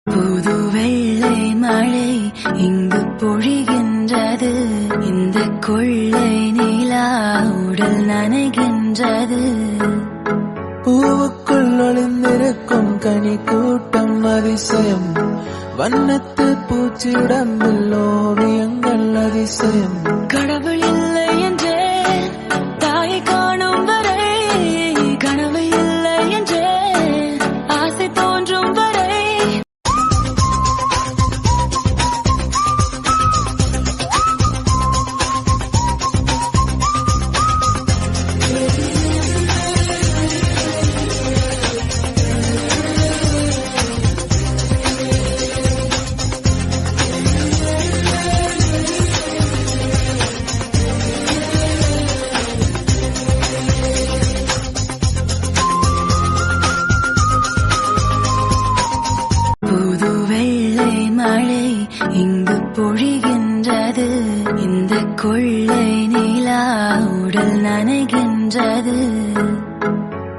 புது வெள்ளை மழை இங்கு பொழிகின்றது. இந்த கொள்ளை நிலா உடல் நனைகின்றது. பூவுக்குள் ஒளிந்திருக்கும் கனி கூட்டம் அதிசயம். வண்ணத்து பூச்சி உடம்பில் ஓவியங்கள் அதிசயம். கடவுள் இல்லை என்றே தாயை காணும் வரை, கனவு இல்லை என்றே ஆசை தோன்றும் வரை. புது வெள்ளை மழை இங்கு பொழிகின்றது. இந்த கொள்ளை நிலா உடல் நனைகின்றது.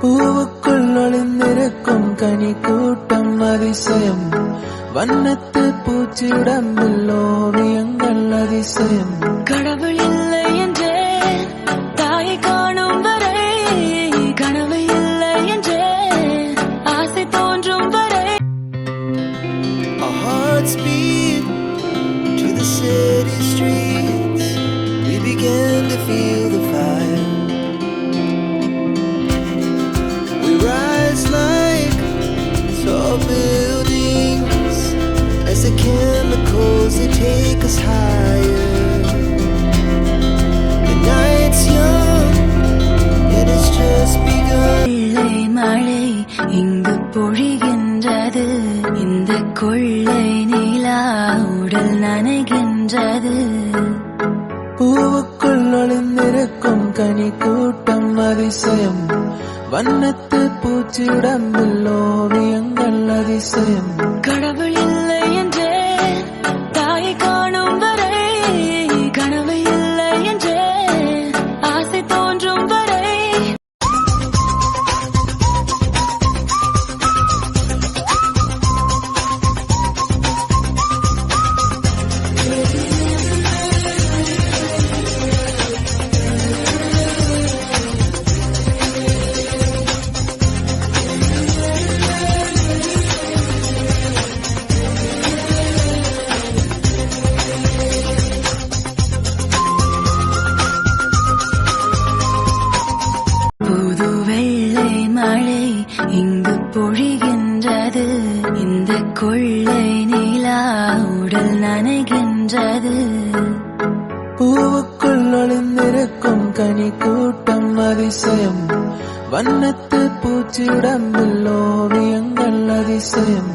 பூவுக்குள் ஒளிந்திருக்கும் கனி கூட்டம் அதிசயம். வண்ணத்து பூச்சி உடம்பில் ஓவியங்கள் அதிசயம். கடவுள் இல்லை என்றே தாயை காணும் வரை, கனவு இல்லை என்றே ஆசை தோன்றும் வரை. Our hearts beat to the city streets. We began to feel the fire. We rise like tall buildings as the chemicals they take us higher. The night's young, it has just begun. வெள்ளை மழை இங்கு பொழிகின்றது. இந்த கொள்ளை நிலா உடல் நனைகின்றது. பூவுக்குள் ஒளிந்திருக்கும் கனி கூட்டம் அதிசயம். வண்ணத்து பூச்சி உடம்பில் ஓவியங்கள் அதிசயம். கடவுள் இல்லை என்றே தாயை காணும் வரை, கனவு இல்லை என்றே ஆசை தோன்றும் வரை. புது வெள்ளை மழை இங்கு பொழிகின்றது. இந்த கொள்ளை நிலா உடல் நனைகின்றது. பூவுக்குள் ஒளிந்திருக்கும் கனி கூட்டம் அதிசயம். வண்ணத்து பூச்சி உடம்பில் ஓவியங்கள் அதிசயம்.